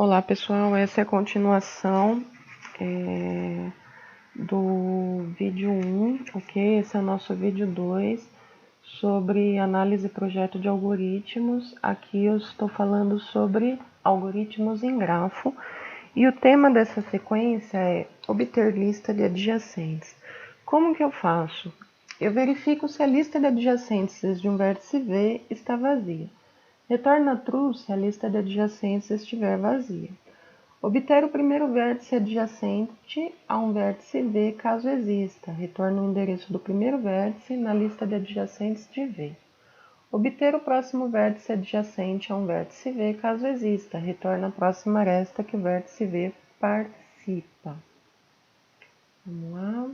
Olá pessoal, essa é a continuação do vídeo 1, ok? Esse é o nosso vídeo 2 sobre análise e projeto de algoritmos. Aqui eu estou falando sobre algoritmos em grafo e o tema dessa sequência é obter lista de adjacentes. Como que eu faço? Eu verifico se a lista de adjacentes de um vértice V está vazia. Retorna true se a lista de adjacentes estiver vazia. Obter o primeiro vértice adjacente a um vértice V caso exista. Retorna o endereço do primeiro vértice na lista de adjacentes de V. Obter o próximo vértice adjacente a um vértice V caso exista. Retorna a próxima aresta que o vértice V participa. Vamos lá.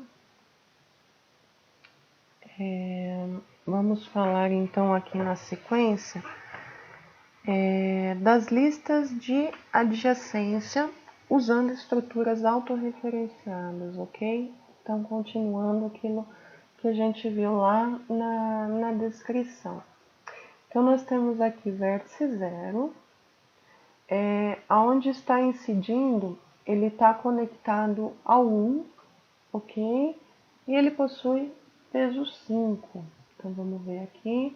Vamos falar então aqui na sequência das listas de adjacência usando estruturas autorreferenciadas, ok? Então, continuando aquilo que a gente viu lá na descrição. Então, nós temos aqui vértice 0, aonde está incidindo, ele está conectado ao 1, ok? E ele possui peso 5. Então, vamos ver aqui.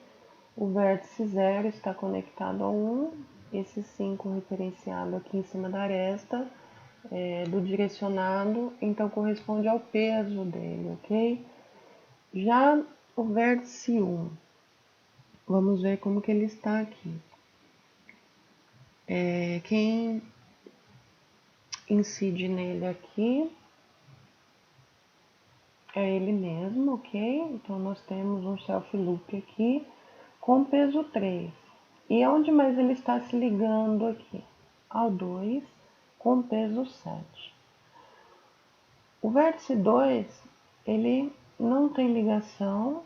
O vértice 0 está conectado ao 1, esse 5 referenciado aqui em cima da aresta do direcionado, então corresponde ao peso dele, ok? Já o vértice 1, vamos ver como que ele está aqui. Quem incide nele aqui é ele mesmo, ok? Então nós temos um self loop aqui com peso 3. E onde mais ele está se ligando aqui? Ao 2 com peso 7. O vértice 2, ele não tem ligação,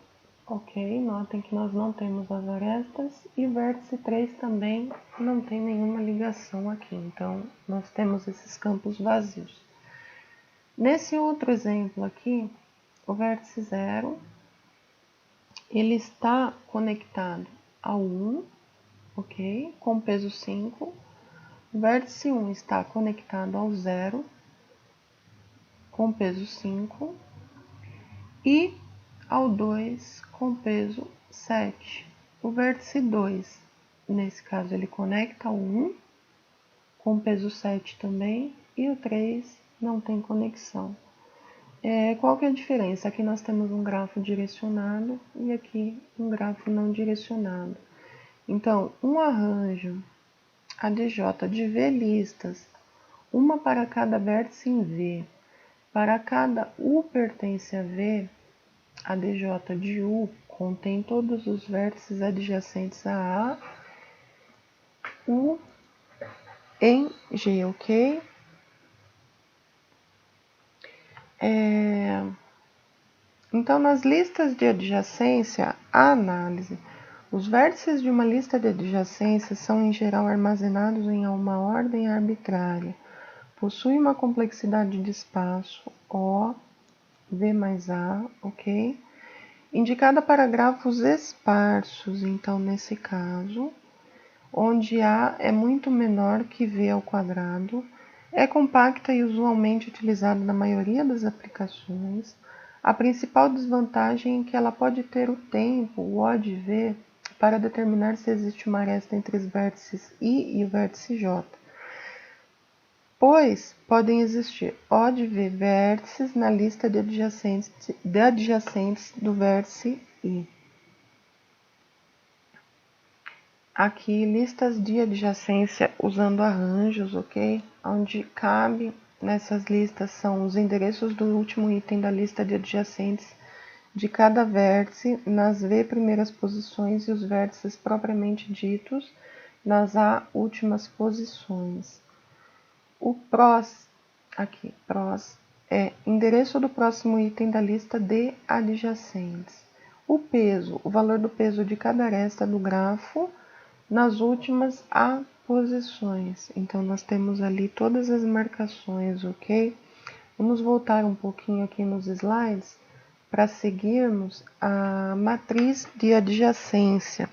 ok? Notem que nós não temos as arestas. E o vértice 3 também não tem nenhuma ligação aqui. Então, nós temos esses campos vazios. Nesse outro exemplo aqui, o vértice 0, ele está conectado ao 1, ok? Com peso 5. O vértice 1 está conectado ao 0, com peso 5. E ao 2 com peso 7. O vértice 2, nesse caso, ele conecta ao 1, com peso 7 também, e o 3 não tem conexão. Qual que é a diferença? Aqui nós temos um grafo direcionado e aqui um grafo não direcionado. Então, um arranjo ADJ de V listas, uma para cada vértice em V, para cada U pertence a V, a DJ de U contém todos os vértices adjacentes a A, U em G, ok? Então, nas listas de adjacência, a análise. Os vértices de uma lista de adjacência são, em geral, armazenados em uma ordem arbitrária. Possui uma complexidade de espaço O, V mais A, ok? Indicada para grafos esparsos, então, nesse caso, onde A é muito menor que V ao quadrado, é compacta e usualmente utilizada na maioria das aplicações. A principal desvantagem é que ela pode ter o tempo, o O de V, para determinar se existe uma aresta entre os vértices I e o vértice J, pois podem existir O de V vértices na lista de adjacentes do vértice I. Aqui, listas de adjacência usando arranjos, ok? Onde cabe nessas listas são os endereços do último item da lista de adjacentes de cada vértice nas V primeiras posições e os vértices propriamente ditos nas A últimas posições. O pros, aqui, pros, é endereço do próximo item da lista de adjacentes. O peso, o valor do peso de cada aresta do grafo nas últimas A posições. Então, nós temos ali todas as marcações, ok? Vamos voltar um pouquinho aqui nos slides para seguirmos a matriz de adjacência.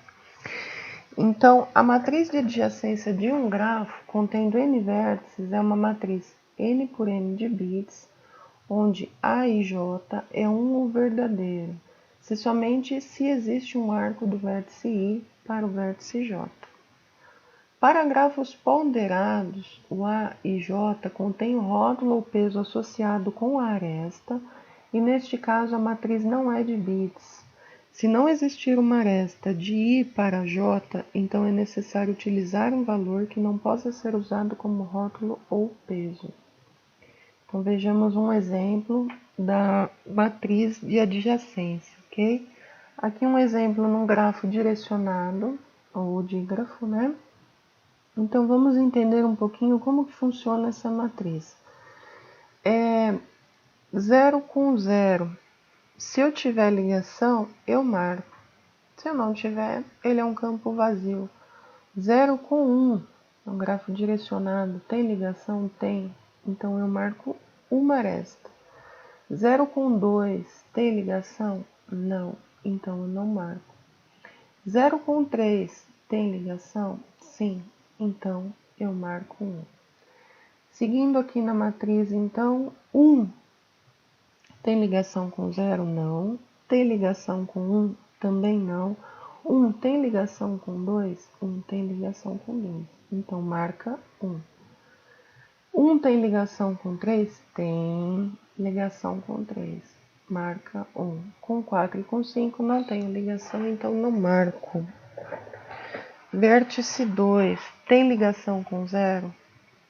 Então, a matriz de adjacência de um grafo contendo n vértices é uma matriz n por n de bits, onde A e J é um verdadeiro, somente se existe um arco do vértice I para o vértice J. Para grafos ponderados, o A e J contém o rótulo ou peso associado com a aresta, e neste caso a matriz não é de bits. Se não existir uma aresta de I para J, então é necessário utilizar um valor que não possa ser usado como rótulo ou peso. Então vejamos um exemplo da matriz de adjacência, ok? Aqui um exemplo num grafo direcionado, ou dígrafo, né? Então vamos entender um pouquinho como que funciona essa matriz. 0 com 0. Se eu tiver ligação, eu marco. Se eu não tiver, ele é um campo vazio. 0 com 1, um grafo direcionado, tem ligação? Tem. Então eu marco uma aresta. 0 com 2, tem ligação? Não. Então eu não marco. 0 com 3, tem ligação? Sim. Então eu marco 1. Seguindo aqui na matriz, então, 1 tem ligação com 0? Não. Tem ligação com 1? Também não. 1 tem ligação com 2? 1 tem ligação com 2. Então, marca 1. 1 tem ligação com 3? Tem ligação com 3. Marca 1. Com 4 e com 5 não tenho ligação, então não marco. Vértice 2 tem ligação com 0?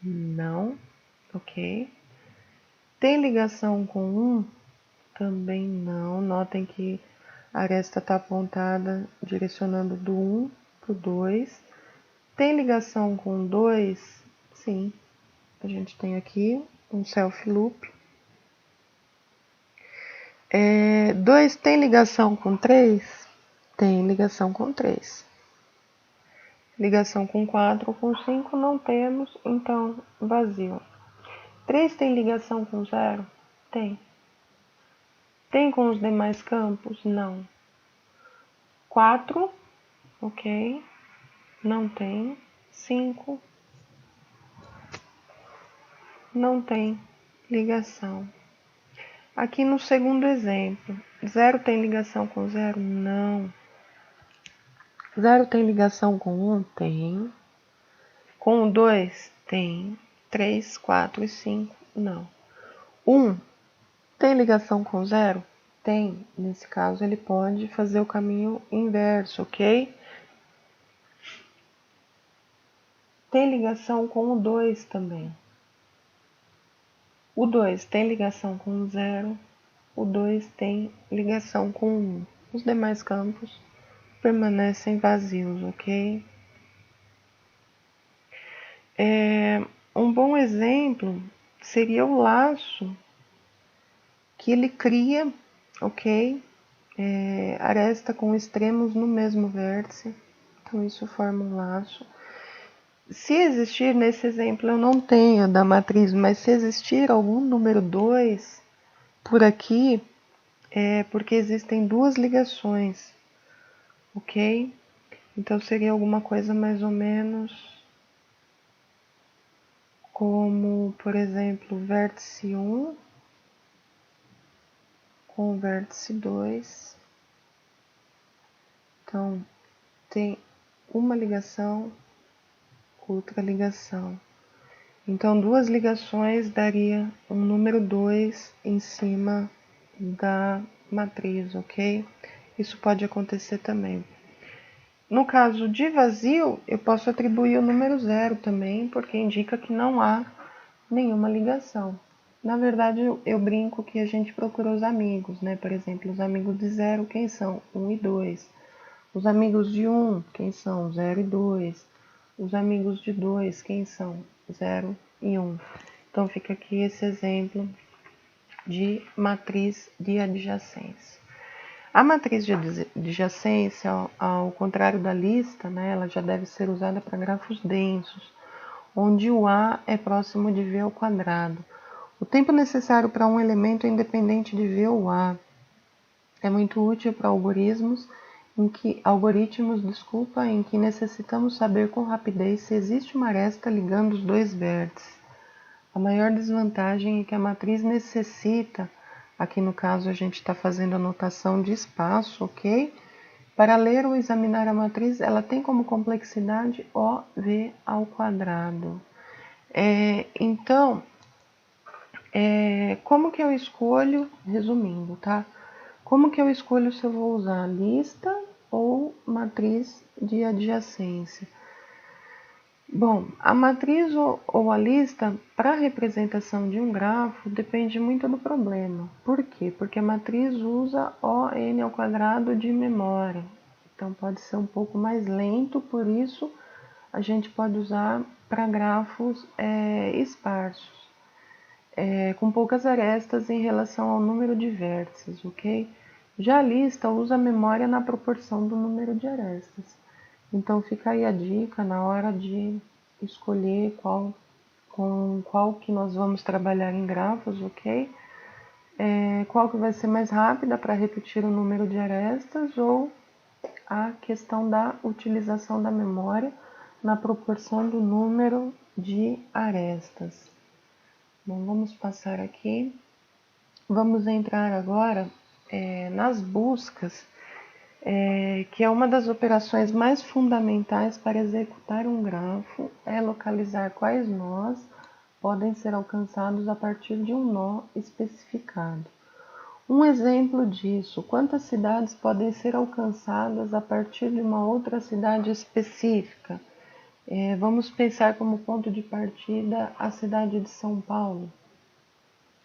Não. Ok. Tem ligação com 1? Também não. Notem que a aresta está apontada direcionando do 1 para o 2. Tem ligação com 2? Sim. A gente tem aqui um self loop. 2 tem ligação com 3? Tem ligação com 3. Ligação com 4 ou com 5 não temos, então vazio. 3 tem ligação com 0? Tem. Tem com os demais campos? Não. 4, ok. Não tem. 5, não tem ligação. Aqui no segundo exemplo, 0 tem ligação com 0? Não. 0 tem ligação com 1? Tem. Com 2? Tem. 3, 4 e 5? Não. 1 tem ligação com 0? Tem. Nesse caso, ele pode fazer o caminho inverso, ok? Tem ligação com o 2 também. O 2 tem ligação com o 0. O 2 tem ligação com o 1. Os demais campos permanecem vazios, ok? Um bom exemplo seria o laço que ele cria, ok? Aresta com extremos no mesmo vértice, então isso forma um laço. Se existir, nesse exemplo eu não tenho da matriz, mas se existir algum número 2 por aqui, é porque existem duas ligações, ok? Então seria alguma coisa mais ou menos como, por exemplo, vértice 1 com vértice 2. Então, tem uma ligação, outra ligação. Então, duas ligações daria um número 2 em cima da matriz, ok? Isso pode acontecer também. No caso de vazio, eu posso atribuir o número 0 também, porque indica que não há nenhuma ligação. Na verdade, eu brinco que a gente procura os amigos, né? Por exemplo, os amigos de 0, quem são? 1 e 2. Os amigos de 1, quem são? 0 e 2. Os amigos de 2, quem são? 0 e 1. Então, fica aqui esse exemplo de matriz de adjacência. A matriz de adjacência, ao contrário da lista, né, ela já deve ser usada para grafos densos, onde o A é próximo de V ao quadrado. O tempo necessário para um elemento é independente de V ou A. É muito útil para algoritmos em que necessitamos saber com rapidez se existe uma aresta ligando os dois vértices. A maior desvantagem é que a matriz necessita, aqui no caso a gente está fazendo a notação de espaço, ok? Para ler ou examinar a matriz, ela tem como complexidade OV ao quadrado. Como que eu escolho, resumindo, tá? Como que eu escolho se eu vou usar a lista ou matriz de adjacência? Bom, a matriz ou a lista para a representação de um grafo depende muito do problema. Por quê? Porque a matriz usa ON ao quadrado de memória. Então pode ser um pouco mais lento, por isso a gente pode usar para grafos esparsos, com poucas arestas em relação ao número de vértices, ok? Já a lista usa a memória na proporção do número de arestas. Então fica aí a dica na hora de escolher com qual que nós vamos trabalhar em grafos, ok? Qual que vai ser mais rápida para repetir o número de arestas ou a questão da utilização da memória na proporção do número de arestas. Bom, vamos passar aqui. Vamos entrar agora nas buscas, que é uma das operações mais fundamentais para executar um grafo, é localizar quais nós podem ser alcançados a partir de um nó especificado. Um exemplo disso, quantas cidades podem ser alcançadas a partir de uma outra cidade específica? Vamos pensar como ponto de partida a cidade de São Paulo.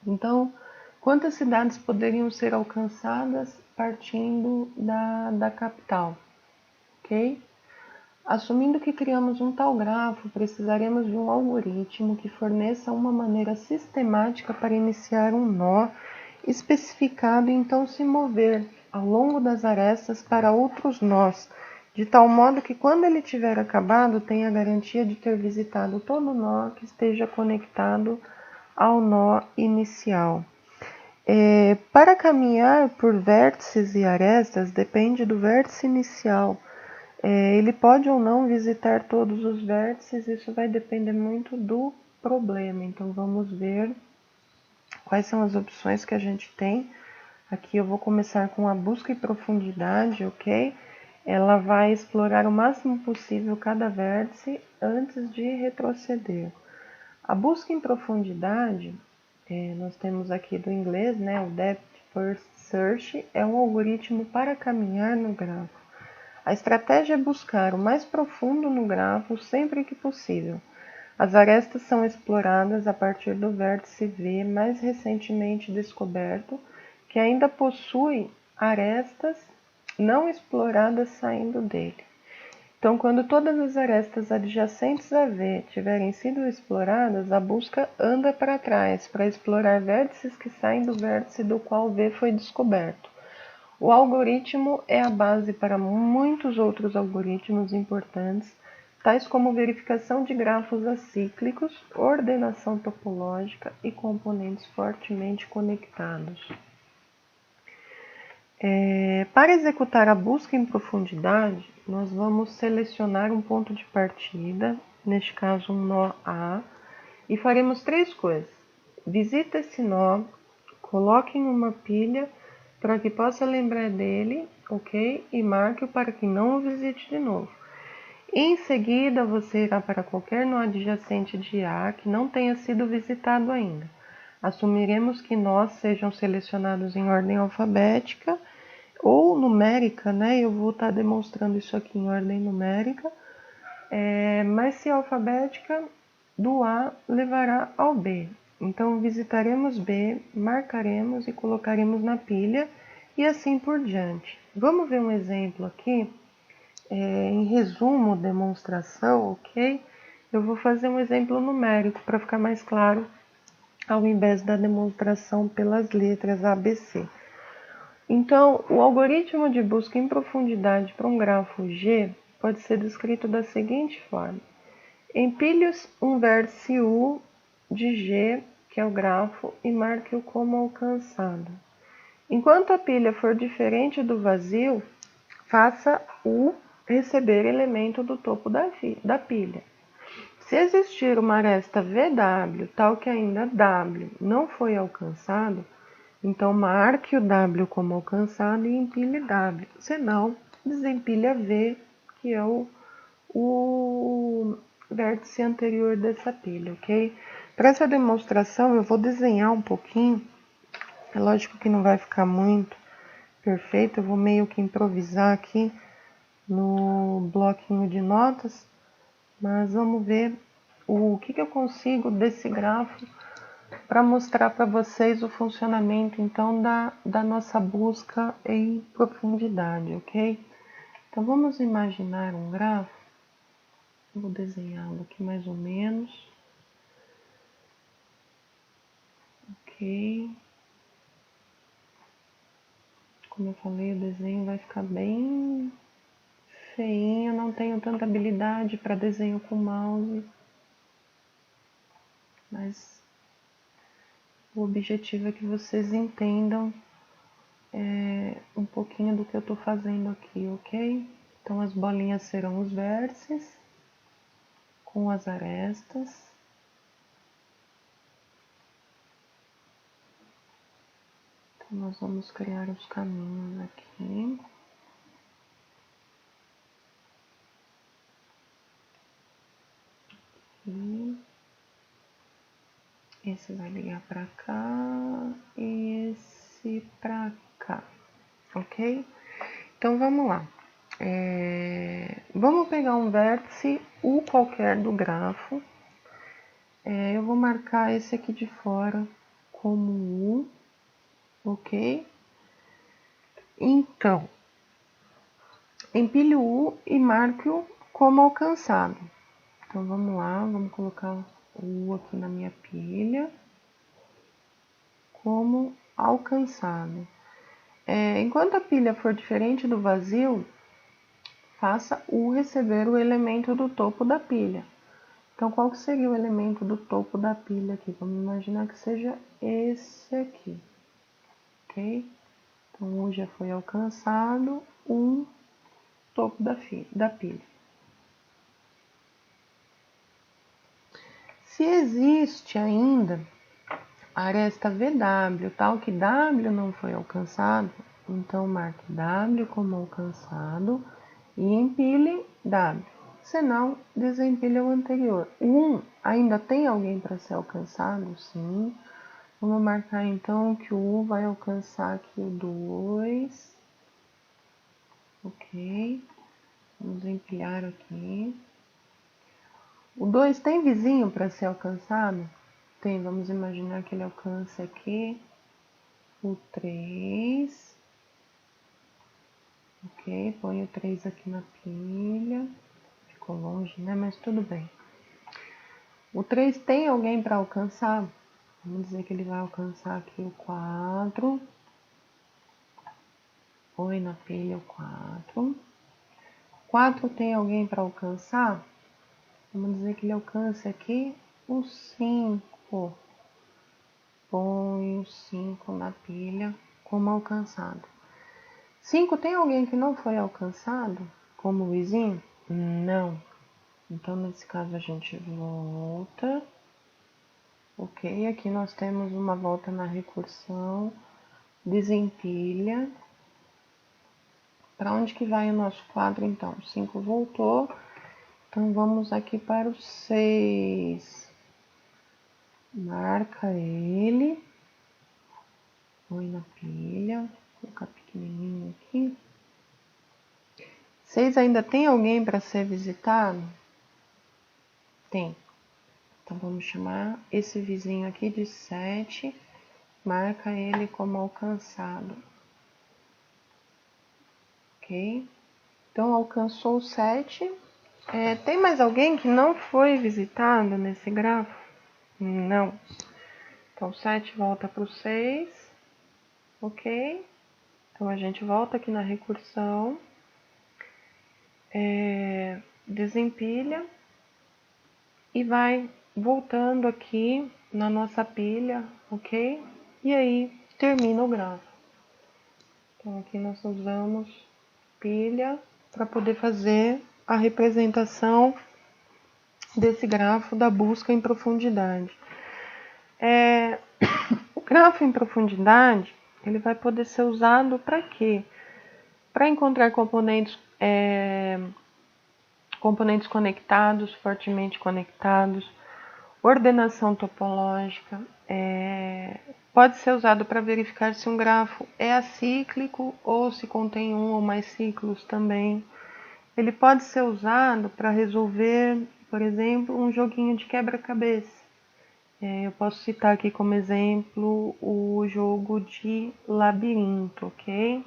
Então, quantas cidades poderiam ser alcançadas partindo da capital? Ok? Assumindo que criamos um tal grafo, precisaremos de um algoritmo que forneça uma maneira sistemática para iniciar um nó especificado e então se mover ao longo das arestas para outros nós, de tal modo que quando ele tiver acabado, tenha a garantia de ter visitado todo nó que esteja conectado ao nó inicial. Para caminhar por vértices e arestas, depende do vértice inicial. Ele pode ou não visitar todos os vértices, isso vai depender muito do problema. Então, vamos ver quais são as opções que a gente tem. Aqui eu vou começar com a busca em profundidade, ok? Ela vai explorar o máximo possível cada vértice antes de retroceder. A busca em profundidade, nós temos aqui do inglês, né, o Depth First Search, é um algoritmo para caminhar no grafo. A estratégia é buscar o mais profundo no grafo sempre que possível. As arestas são exploradas a partir do vértice V mais recentemente descoberto, que ainda possui arestas não exploradas saindo dele. Então, quando todas as arestas adjacentes a V tiverem sido exploradas, a busca anda para trás para explorar vértices que saem do vértice do qual V foi descoberto. O algoritmo é a base para muitos outros algoritmos importantes, tais como verificação de grafos acíclicos, ordenação topológica e componentes fortemente conectados. Para executar a busca em profundidade, nós vamos selecionar um ponto de partida, neste caso um nó A, e faremos três coisas. Visita esse nó, coloque em uma pilha para que possa lembrar dele, ok? E marque-o para que não o visite de novo. Em seguida, você irá para qualquer nó adjacente de A que não tenha sido visitado ainda. Assumiremos que nós sejam selecionados em ordem alfabética ou numérica, né? Eu vou estar demonstrando isso aqui em ordem numérica, mas se alfabética, do A levará ao B. Então, visitaremos B, marcaremos e colocaremos na pilha e assim por diante. Vamos ver um exemplo aqui, em resumo, demonstração, ok? Eu vou fazer um exemplo numérico para ficar mais claro, ao invés da demonstração pelas letras ABC. Então, o algoritmo de busca em profundidade para um grafo G pode ser descrito da seguinte forma. Empilhe um vértice U de G, que é o grafo, e marque-o como alcançado. Enquanto a pilha for diferente do vazio, faça o receber elemento do topo da pilha. Se existir uma aresta VW, tal que ainda W não foi alcançado, então marque o W como alcançado e empilhe W. Senão, desempilha V, que é o vértice anterior dessa pilha, ok? Para essa demonstração, eu vou desenhar um pouquinho. É lógico que não vai ficar muito perfeito, eu vou meio que improvisar aqui no bloquinho de notas, mas vamos ver o que eu consigo desse grafo para mostrar para vocês o funcionamento, então, da nossa busca em profundidade, ok? Então, vamos imaginar um grafo. Vou desenhá-lo aqui mais ou menos. Ok. Como eu falei, o desenho vai ficar bem feinho. Não tenho tanta habilidade para desenho com mouse, mas o objetivo é que vocês entendam um pouquinho do que eu estou fazendo aqui, ok? Então, as bolinhas serão os vértices com as arestas. Então, nós vamos criar os caminhos aqui. E esse vai ligar para cá e esse para cá, ok? Então, vamos lá. Vamos pegar um vértice U qualquer do grafo. Eu vou marcar esse aqui de fora como U, ok? Então, empilhe o U e marque-o como alcançado. Então, vamos lá, vamos colocar o U aqui na minha pilha como alcançado. Enquanto a pilha for diferente do vazio, faça U receber o elemento do topo da pilha. Então, qual que seria o elemento do topo da pilha aqui? Vamos imaginar que seja esse aqui, ok? Então, U já foi alcançado, topo da pilha. Se existe ainda a aresta VW, tal que W não foi alcançado, então marque W como alcançado e empilhe W. Senão, desempilha o anterior. O 1 ainda tem alguém para ser alcançado? Sim. Vamos marcar então que o U vai alcançar aqui o 2. Ok. Vamos empilhar aqui. O 2 tem vizinho para ser alcançado? Tem. Vamos imaginar que ele alcance aqui o 3. Ok. Põe o 3 aqui na pilha. Ficou longe, né? Mas tudo bem. O 3 tem alguém para alcançar? Vamos dizer que ele vai alcançar aqui o 4. Põe na pilha o 4. 4 tem alguém para alcançar? Vamos dizer que ele alcance aqui o 5. Põe o 5 na pilha como alcançado. 5 tem alguém que não foi alcançado como vizinho? Não. Então, nesse caso, a gente volta. Ok, aqui nós temos uma volta na recursão. Desempilha. Para onde que vai o nosso quadro, então? 5 voltou. Então, vamos aqui para o 6. Marca ele. Põe na pilha. Vou colocar pequenininho aqui. 6 ainda tem alguém para ser visitado? Tem. Então, vamos chamar esse vizinho aqui de 7. Marca ele como alcançado. Ok? Então, alcançou o 7. Tem mais alguém que não foi visitado nesse grafo? Não. Então, 7 volta para o 6. Ok? Então, a gente volta aqui na recursão. Desempilha. E vai voltando aqui na nossa pilha, ok? E aí termina o grafo. Então aqui nós usamos pilha para poder fazer a representação desse grafo da busca em profundidade. O grafo em profundidade, ele vai poder ser usado para quê? Para encontrar componentes conectados, fortemente conectados, ordenação topológica, pode ser usado para verificar se um grafo é acíclico ou se contém um ou mais ciclos também. Ele pode ser usado para resolver, por exemplo, um joguinho de quebra-cabeça. Eu posso citar aqui como exemplo o jogo de labirinto, ok?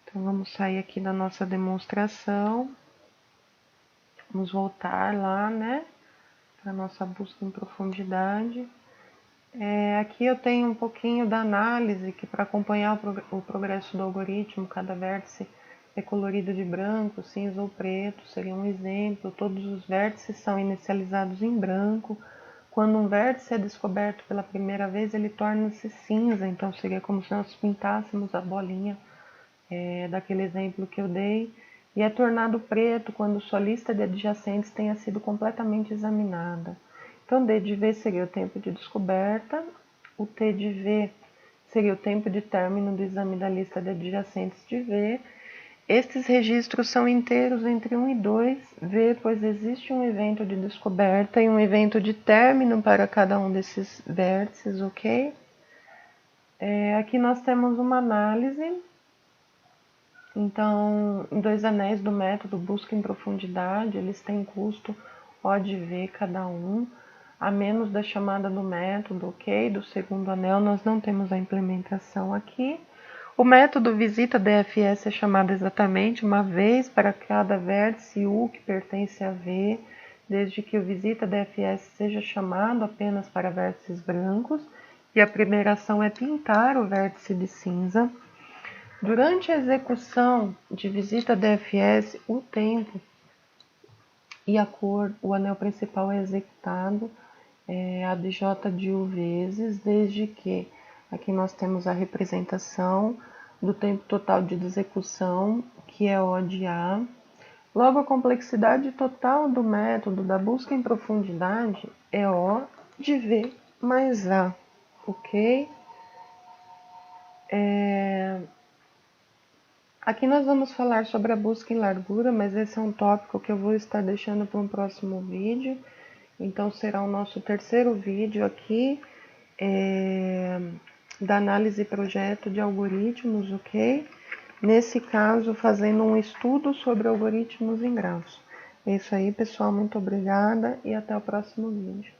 Então vamos sair aqui da nossa demonstração. Vamos voltar lá, né? Para nossa busca em profundidade. Aqui eu tenho um pouquinho da análise, que para acompanhar o progresso do algoritmo, cada vértice é colorido de branco, cinza ou preto, seria um exemplo. Todos os vértices são inicializados em branco. Quando um vértice é descoberto pela primeira vez, ele torna-se cinza, então seria como se nós pintássemos a bolinha daquele exemplo que eu dei. E é tornado preto quando sua lista de adjacentes tenha sido completamente examinada. Então, D de V seria o tempo de descoberta, o T de V seria o tempo de término do exame da lista de adjacentes de V. Estes registros são inteiros entre 1 e 2, V, pois existe um evento de descoberta e um evento de término para cada um desses vértices, ok? Aqui nós temos uma análise. Então, em 2 anéis do método busca em profundidade, eles têm custo O de V cada um, a menos da chamada do método, ok? Do segundo anel nós não temos a implementação aqui. O método visita DFS é chamado exatamente uma vez para cada vértice U que pertence a V, desde que o visita DFS seja chamado apenas para vértices brancos, e a primeira ação é pintar o vértice de cinza. Durante a execução de visita DFS, o tempo e a cor, o anel principal é executado ADJ de U vezes, desde que aqui nós temos a representação do tempo total de execução, que é O de A. Logo, a complexidade total do método da busca em profundidade é O de V mais A, ok? Aqui nós vamos falar sobre a busca em largura, mas esse é um tópico que eu vou estar deixando para um próximo vídeo. Então, será o nosso terceiro vídeo aqui da análise e projeto de algoritmos, ok? Nesse caso, fazendo um estudo sobre algoritmos em grafos. É isso aí, pessoal. Muito obrigada e até o próximo vídeo.